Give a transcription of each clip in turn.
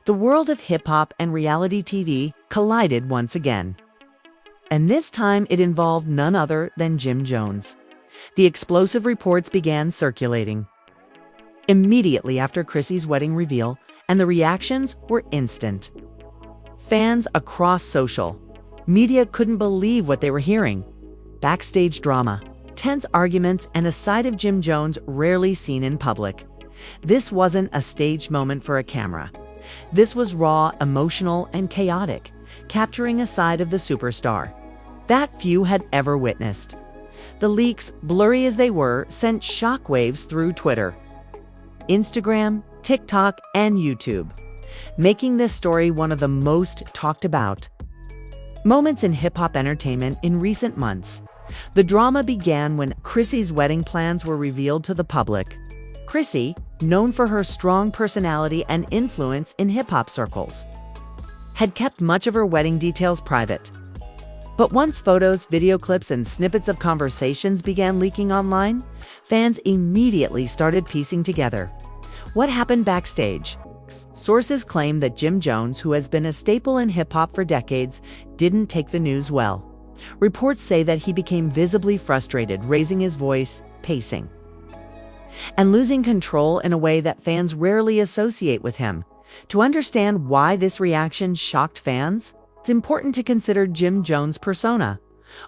The world of hip-hop and reality TV collided once again. And this time it involved none other than Jim Jones. The explosive reports began circulating immediately after Chrissy's wedding reveal, and the reactions were instant. Fans across social media couldn't believe what they were hearing. Backstage drama, tense arguments, and a side of Jim Jones rarely seen in public. This wasn't a staged moment for a camera. This was raw, emotional, and chaotic, capturing a side of the superstar that few had ever witnessed. The leaks, blurry as they were, sent shockwaves through Twitter, Instagram, TikTok, and YouTube, making this story one of the most talked about moments in hip-hop entertainment in recent months. The drama began when Chrissy's wedding plans were revealed to the public. Chrissy, known for her strong personality and influence in hip-hop circles, had kept much of her wedding details private. But once photos, video clips, and snippets of conversations began leaking online, fans immediately started piecing together what happened backstage. Sources claim that Jim Jones, who has been a staple in hip-hop for decades, didn't take the news well. Reports say that he became visibly frustrated, raising his voice, pacing, and losing control in a way that fans rarely associate with him. To understand why this reaction shocked fans, it's important to consider Jim Jones' persona.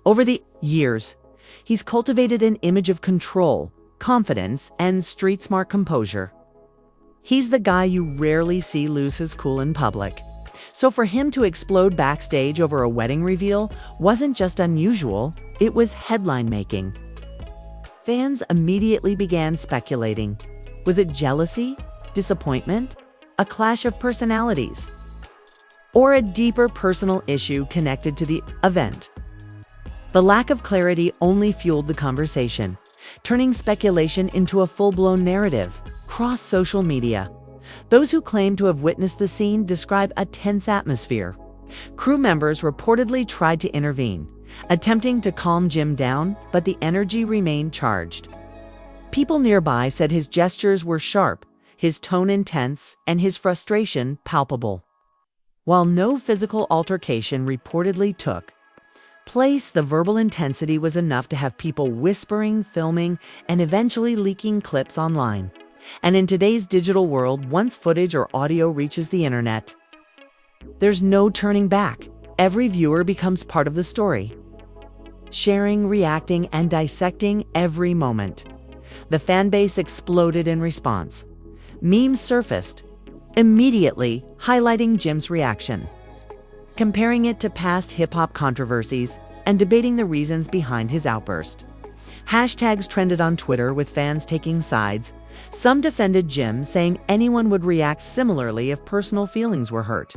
Over the years, he's cultivated an image of control, confidence, and street-smart composure. He's the guy you rarely see lose his cool in public. So for him to explode backstage over a wedding reveal wasn't just unusual, it was headline-making. Fans immediately began speculating. Was it jealousy, disappointment, a clash of personalities, or a deeper personal issue connected to the event? The lack of clarity only fueled the conversation, turning speculation into a full-blown narrative across social media. Those who claim to have witnessed the scene describe a tense atmosphere. Crew members reportedly tried to intervene, attempting to calm Jim down, but the energy remained charged. People nearby said his gestures were sharp, his tone intense, and his frustration palpable. While no physical altercation reportedly took place, the verbal intensity was enough to have people whispering, filming, and eventually leaking clips online. And in today's digital world, once footage or audio reaches the internet, there's no turning back. Every viewer becomes part of the story, sharing, reacting, and dissecting every moment. The fan base exploded in response. Memes surfaced immediately, highlighting Jim's reaction, comparing it to past hip-hop controversies, and debating the reasons behind his outburst. Hashtags trended on Twitter with fans taking sides. Some defended Jim, saying anyone would react similarly if personal feelings were hurt.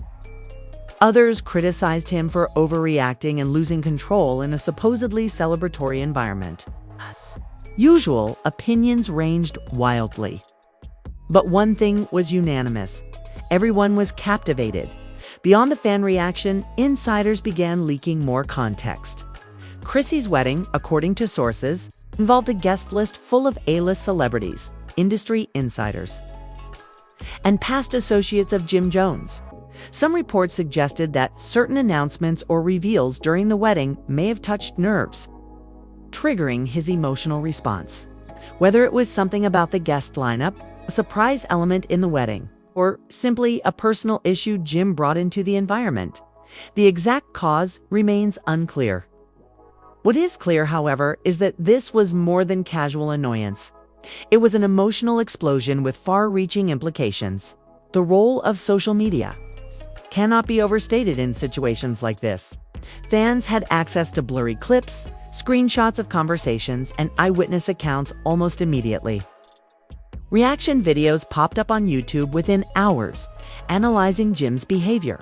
Others criticized him for overreacting and losing control in a supposedly celebratory environment. As usual, opinions ranged wildly. But one thing was unanimous. Everyone was captivated. Beyond the fan reaction, insiders began leaking more context. Chrissy's wedding, according to sources, involved a guest list full of A-list celebrities, industry insiders, and past associates of Jim Jones. Some reports suggested that certain announcements or reveals during the wedding may have touched nerves, triggering his emotional response. Whether it was something about the guest lineup, a surprise element in the wedding, or simply a personal issue Jim brought into the environment, the exact cause remains unclear. What is clear, however, is that this was more than casual annoyance. It was an emotional explosion with far-reaching implications. The role of social media cannot be overstated in situations like this. Fans had access to blurry clips, screenshots of conversations, and eyewitness accounts almost immediately. Reaction videos popped up on YouTube within hours, analyzing Jim's behavior,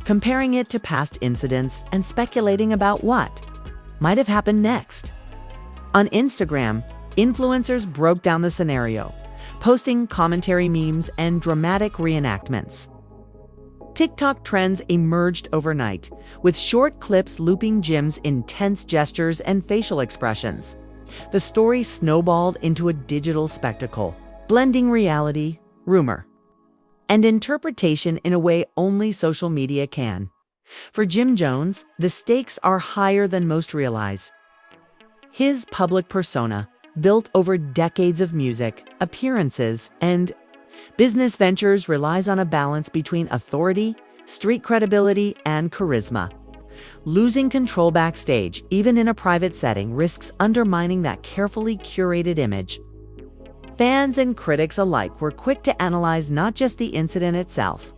comparing it to past incidents, and speculating about what might have happened next. On Instagram, influencers broke down the scenario, posting commentary memes and dramatic reenactments. TikTok trends emerged overnight, with short clips looping Jim's intense gestures and facial expressions. The story snowballed into a digital spectacle, blending reality, rumor, and interpretation in a way only social media can. For Jim Jones, the stakes are higher than most realize. His public persona, built over decades of music, appearances, and business ventures, relies on a balance between authority, street credibility, and charisma. Losing control backstage, even in a private setting, risks undermining that carefully curated image. Fans and critics alike were quick to analyze not just the incident itself,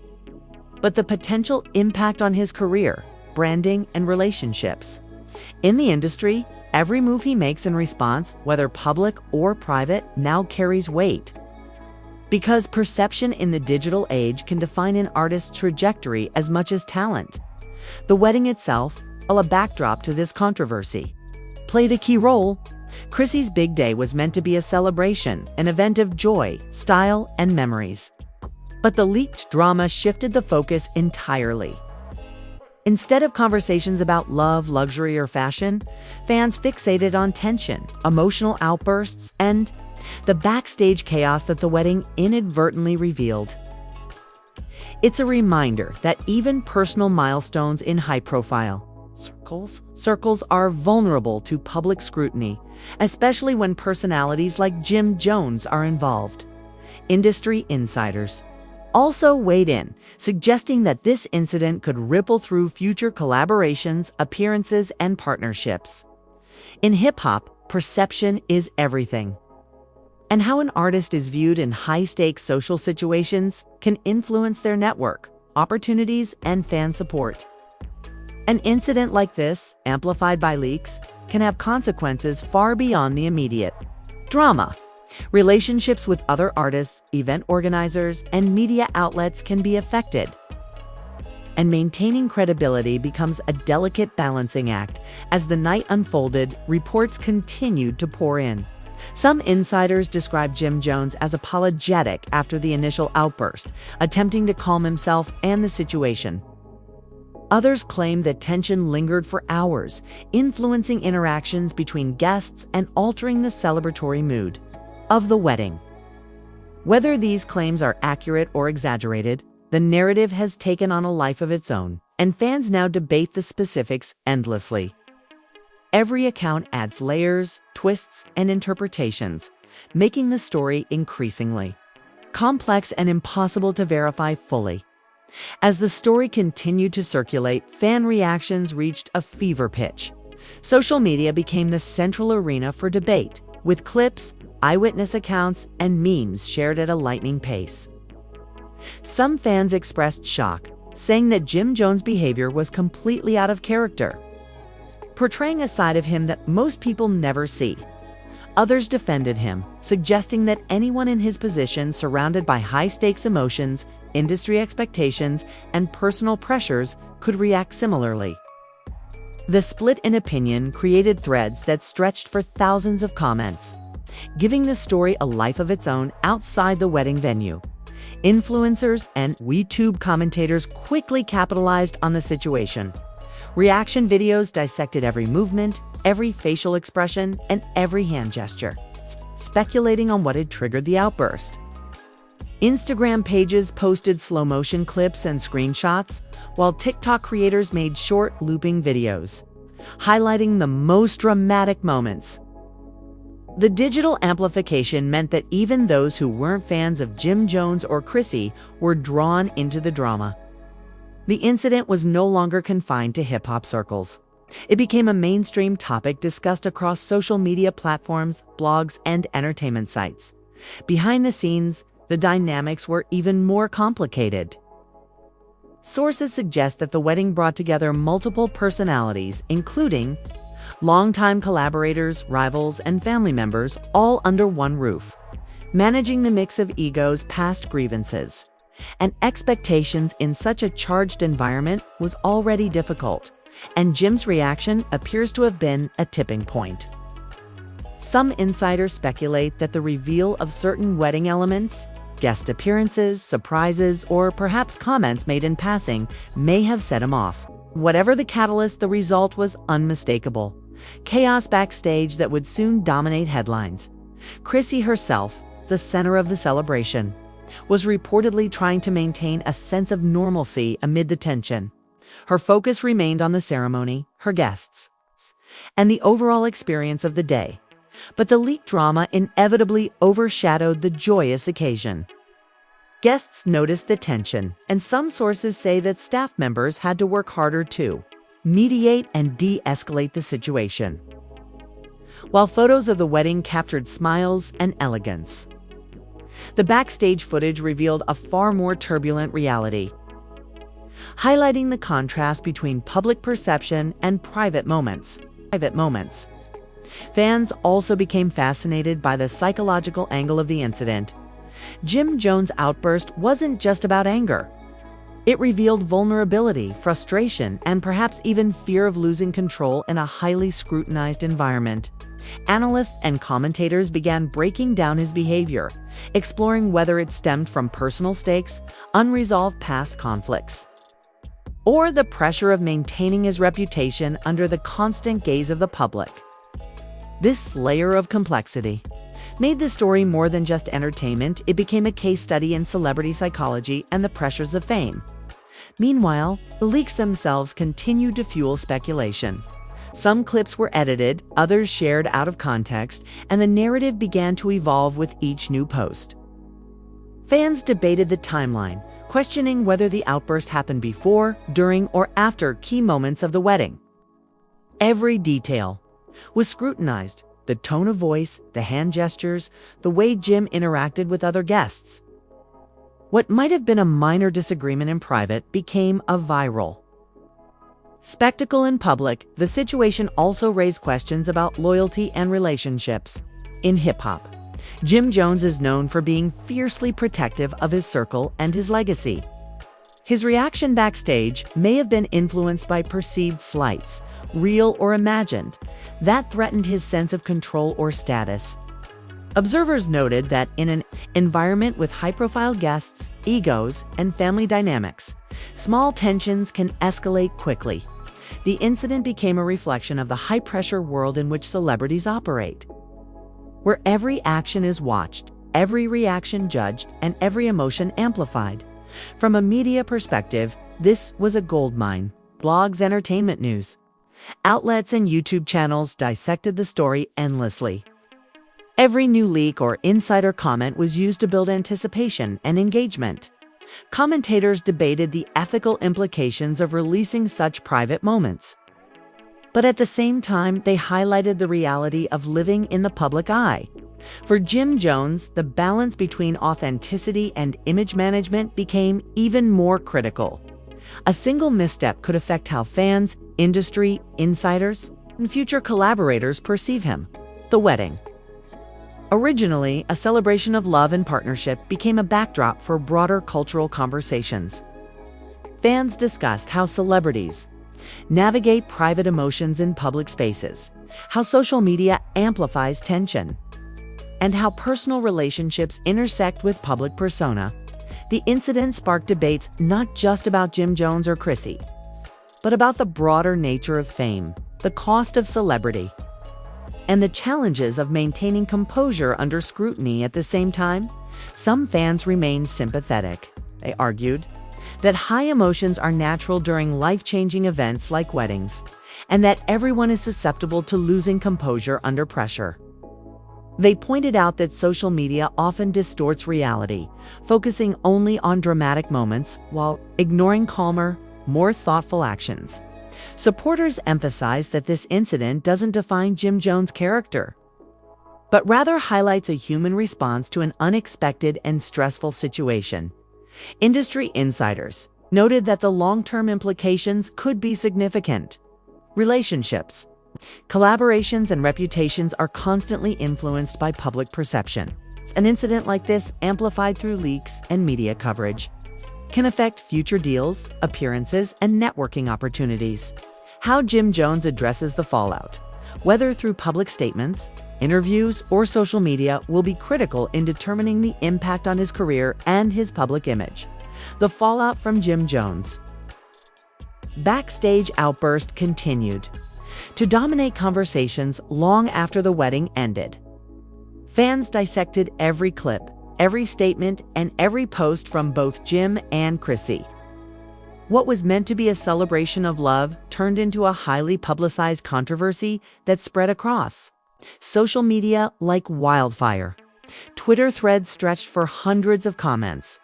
but the potential impact on his career, branding, and relationships. In the industry, every move he makes in response, whether public or private, now carries weight. Because perception in the digital age can define an artist's trajectory as much as talent. The wedding itself, a backdrop to this controversy, played a key role. Chrissy's big day was meant to be a celebration, an event of joy, style, and memories. But the leaked drama shifted the focus entirely. Instead of conversations about love, luxury, or fashion, fans fixated on tension, emotional outbursts, and the backstage chaos that the wedding inadvertently revealed. It's a reminder that even personal milestones in high-profile circles are vulnerable to public scrutiny, especially when personalities like Jim Jones are involved. Industry insiders also weighed in, suggesting that this incident could ripple through future collaborations, appearances, and partnerships. In hip-hop, perception is everything. And how an artist is viewed in high-stakes social situations can influence their network, opportunities, and fan support. An incident like this, amplified by leaks, can have consequences far beyond the immediate drama. Relationships with other artists, event organizers, and media outlets can be affected. And maintaining credibility becomes a delicate balancing act. As the night unfolded, reports continued to pour in. Some insiders describe Jim Jones as apologetic after the initial outburst, attempting to calm himself and the situation. Others claim that tension lingered for hours, influencing interactions between guests and altering the celebratory mood of the wedding. Whether these claims are accurate or exaggerated, the narrative has taken on a life of its own, and fans now debate the specifics endlessly. Every account adds layers, twists, and interpretations, making the story increasingly complex and impossible to verify fully. As the story continued to circulate, fan reactions reached a fever pitch. Social media became the central arena for debate, with clips, eyewitness accounts, and memes shared at a lightning pace. Some fans expressed shock, saying that Jim Jones' behavior was completely out of character, portraying a side of him that most people never see. Others defended him, suggesting that anyone in his position, surrounded by high-stakes emotions, industry expectations, and personal pressures, could react similarly. The split in opinion created threads that stretched for thousands of comments, giving the story a life of its own outside the wedding venue. Influencers and YouTube commentators quickly capitalized on the situation. Reaction videos dissected every movement, every facial expression, and every hand gesture, speculating on what had triggered the outburst. Instagram pages posted slow-motion clips and screenshots, while TikTok creators made short, looping videos, highlighting the most dramatic moments. The digital amplification meant that even those who weren't fans of Jim Jones or Chrissy were drawn into the drama. The incident was no longer confined to hip-hop circles. It became a mainstream topic discussed across social media platforms, blogs, and entertainment sites. Behind the scenes, the dynamics were even more complicated. Sources suggest that the wedding brought together multiple personalities, including longtime collaborators, rivals, and family members, all under one roof, managing the mix of egos, past grievances, and expectations in such a charged environment was already difficult, and Jim's reaction appears to have been a tipping point. Some insiders speculate that the reveal of certain wedding elements, guest appearances, surprises, or perhaps comments made in passing may have set him off. Whatever the catalyst, the result was unmistakable. Chaos backstage that would soon dominate headlines. Chrissy herself, the center of the celebration, was reportedly trying to maintain a sense of normalcy amid the tension. Her focus remained on the ceremony, her guests, and the overall experience of the day. But the leak drama inevitably overshadowed the joyous occasion. Guests noticed the tension, and some sources say that staff members had to work harder to mediate and de-escalate the situation, while photos of the wedding captured smiles and elegance. The backstage footage revealed a far more turbulent reality, highlighting the contrast between public perception and private moments. Fans also became fascinated by the psychological angle of the incident. Jim Jones' outburst wasn't just about anger. It revealed vulnerability, frustration, and perhaps even fear of losing control in a highly scrutinized environment. Analysts and commentators began breaking down his behavior, exploring whether it stemmed from personal stakes, unresolved past conflicts, or the pressure of maintaining his reputation under the constant gaze of the public. This layer of complexity made the story more than just entertainment. It became a case study in celebrity psychology and the pressures of fame. Meanwhile, the leaks themselves continued to fuel speculation. Some clips were edited, others shared out of context, and the narrative began to evolve with each new post. Fans debated the timeline, questioning whether the outburst happened before, during, or after key moments of the wedding. Every detail was scrutinized: the tone of voice, the hand gestures, the way Jim interacted with other guests. What might have been a minor disagreement in private became a viral spectacle in public. The situation also raised questions about loyalty and relationships. In hip-hop, Jim Jones is known for being fiercely protective of his circle and his legacy. His reaction backstage may have been influenced by perceived slights, real or imagined, that threatened his sense of control or status. Observers noted that in an environment with high-profile guests, egos, and family dynamics, small tensions can escalate quickly. The incident became a reflection of the high-pressure world in which celebrities operate, where every action is watched, every reaction judged, and every emotion amplified. From a media perspective, this was a goldmine. Blogs, entertainment news outlets, and YouTube channels dissected the story endlessly. Every new leak or insider comment was used to build anticipation and engagement. Commentators debated the ethical implications of releasing such private moments. But at the same time, they highlighted the reality of living in the public eye. For Jim Jones, the balance between authenticity and image management became even more critical. A single misstep could affect how fans, industry, insiders, and future collaborators perceive him. The wedding, originally a celebration of love and partnership, became a backdrop for broader cultural conversations. Fans discussed how celebrities navigate private emotions in public spaces, how social media amplifies tension, and how personal relationships intersect with public persona. The incident sparked debates not just about Jim Jones or Chrissy, but about the broader nature of fame, the cost of celebrity, and the challenges of maintaining composure under scrutiny. At the same time, some fans remained sympathetic. They argued that high emotions are natural during life-changing events like weddings, and that everyone is susceptible to losing composure under pressure. They pointed out that social media often distorts reality, focusing only on dramatic moments while ignoring calmer, more thoughtful actions. Supporters emphasized that this incident doesn't define Jim Jones' character, but rather highlights a human response to an unexpected and stressful situation. Industry insiders noted that the long-term implications could be significant. Relationships, collaborations, and reputations are constantly influenced by public perception. An incident like this, amplified through leaks and media coverage, can affect future deals, appearances, and networking opportunities. How Jim Jones addresses the fallout, whether through public statements, interviews, or social media, will be critical in determining the impact on his career and his public image. The fallout from Jim Jones' backstage outburst continued to dominate conversations long after the wedding ended. Fans dissected every clip, every statement, and every post from both Jim and Chrissy. What was meant to be a celebration of love turned into a highly publicized controversy that spread across social media like wildfire. Twitter threads stretched for hundreds of comments.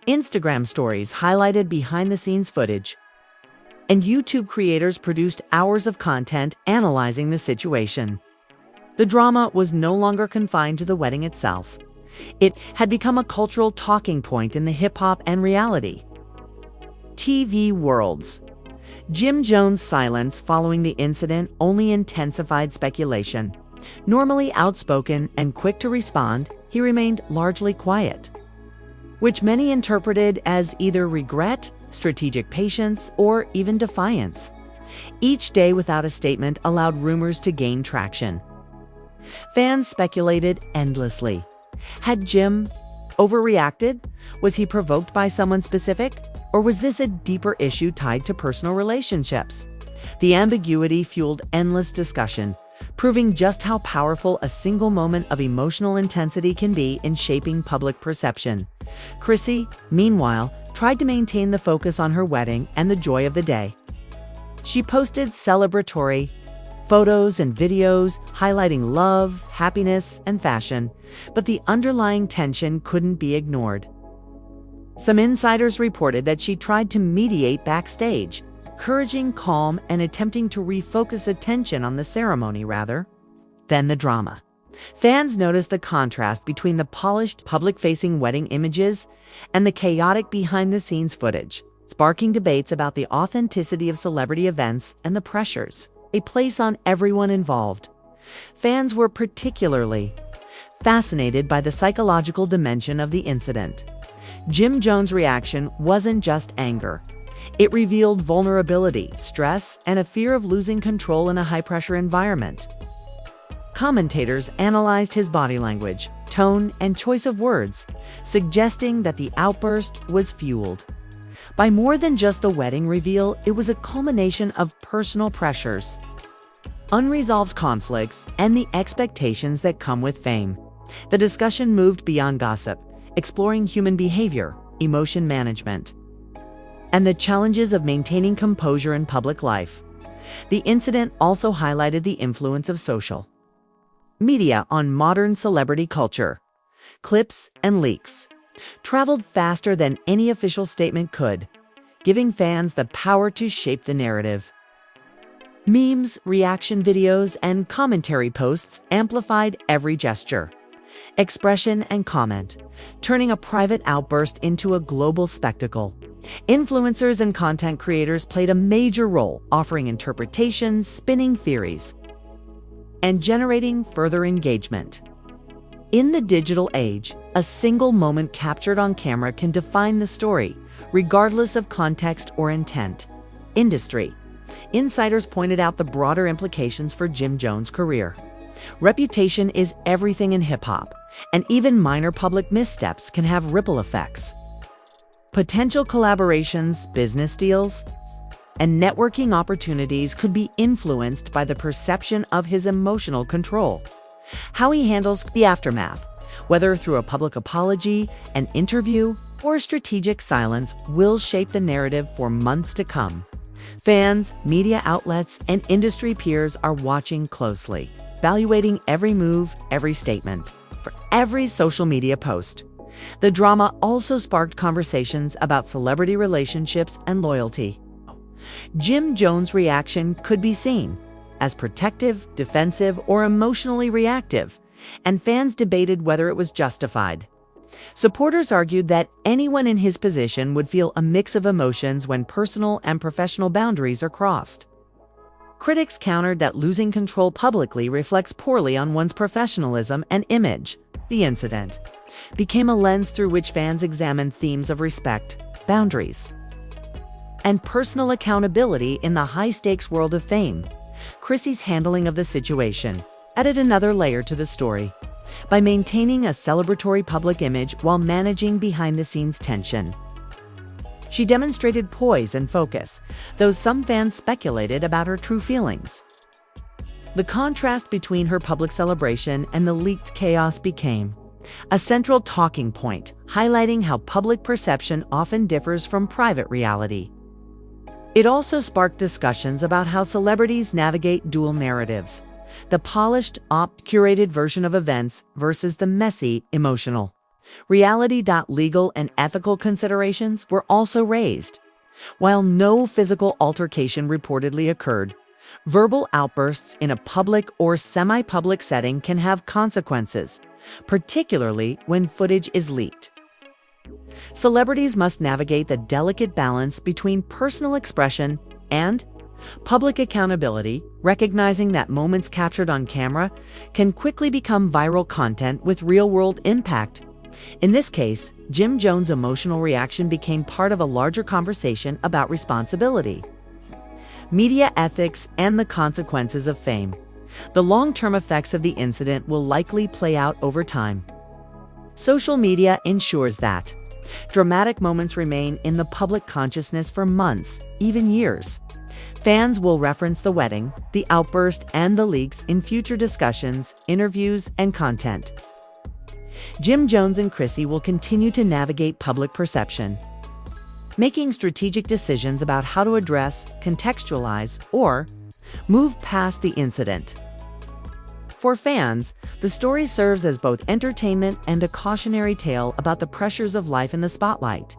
Instagram stories highlighted behind-the-scenes footage. And YouTube creators produced hours of content analyzing the situation. The drama was no longer confined to the wedding itself. It had become a cultural talking point in the hip-hop and reality TV worlds. Jim Jones' silence following the incident only intensified speculation. Normally outspoken and quick to respond, he remained largely quiet, which many interpreted as either regret, strategic patience, or even defiance. Each day without a statement allowed rumors to gain traction. Fans speculated endlessly. Had Jim overreacted? Was he provoked by someone specific? Or was this a deeper issue tied to personal relationships? The ambiguity fueled endless discussion, proving just how powerful a single moment of emotional intensity can be in shaping public perception. Chrissy, meanwhile, tried to maintain the focus on her wedding and the joy of the day. She posted celebratory photos and videos highlighting love, happiness, and fashion, but the underlying tension couldn't be ignored. Some insiders reported that she tried to mediate backstage, encouraging calm and attempting to refocus attention on the ceremony rather than the drama. Fans noticed the contrast between the polished, public-facing wedding images and the chaotic behind-the-scenes footage, sparking debates about the authenticity of celebrity events and the pressures they place on everyone involved. Fans were particularly fascinated by the psychological dimension of the incident. Jim Jones' reaction wasn't just anger. It revealed vulnerability, stress, and a fear of losing control in a high-pressure environment. Commentators analyzed his body language, tone, and choice of words, suggesting that the outburst was fueled by more than just the wedding reveal. It was a culmination of personal pressures, unresolved conflicts, and the expectations that come with fame. The discussion moved beyond gossip, exploring human behavior, emotion management, and the challenges of maintaining composure in public life. The incident also highlighted the influence of social media on modern celebrity culture. Clips and leaks traveled faster than any official statement could, giving fans the power to shape the narrative. Memes, reaction videos, and commentary posts amplified every gesture, expression, and comment, turning a private outburst into a global spectacle. Influencers and content creators played a major role, offering interpretations, spinning theories, and generating further engagement. In the digital age, a single moment captured on camera can define the story, regardless of context or intent. Industry insiders pointed out the broader implications for Jim Jones' career. Reputation is everything in hip-hop, and even minor public missteps can have ripple effects. Potential collaborations, business deals, and networking opportunities could be influenced by the perception of his emotional control. How he handles the aftermath, whether through a public apology, an interview, or strategic silence, will shape the narrative for months to come. Fans, media outlets, and industry peers are watching closely, evaluating every move, every statement, for every social media post. The drama also sparked conversations about celebrity relationships and loyalty. Jim Jones' reaction could be seen as protective, defensive, or emotionally reactive, and fans debated whether it was justified. Supporters argued that anyone in his position would feel a mix of emotions when personal and professional boundaries are crossed. Critics countered that losing control publicly reflects poorly on one's professionalism and image. The incident became a lens through which fans examined themes of respect, boundaries, and personal accountability in the high-stakes world of fame. Chrissy's handling of the situation added another layer to the story by maintaining a celebratory public image while managing behind-the-scenes tension. She demonstrated poise and focus, though some fans speculated about her true feelings. The contrast between her public celebration and the leaked chaos became a central talking point, highlighting how public perception often differs from private reality. It also sparked discussions about how celebrities navigate dual narratives, the polished, curated version of events versus the messy, emotional. Legal and ethical considerations were also raised. While no physical altercation reportedly occurred, verbal outbursts in a public or semi-public setting can have consequences, particularly when footage is leaked. Celebrities must navigate the delicate balance between personal expression and public accountability, recognizing that moments captured on camera can quickly become viral content with real-world impact. In this case, Jim Jones' emotional reaction became part of a larger conversation about responsibility, media ethics, and the consequences of fame. The long-term effects of the incident will likely play out over time. Social media ensures that dramatic moments remain in the public consciousness for months, even years. Fans will reference the wedding, the outburst, and the leaks in future discussions, interviews, and content. Jim Jones and Chrissy will continue to navigate public perception, making strategic decisions about how to address, contextualize, or move past the incident. For fans, the story serves as both entertainment and a cautionary tale about the pressures of life in the spotlight.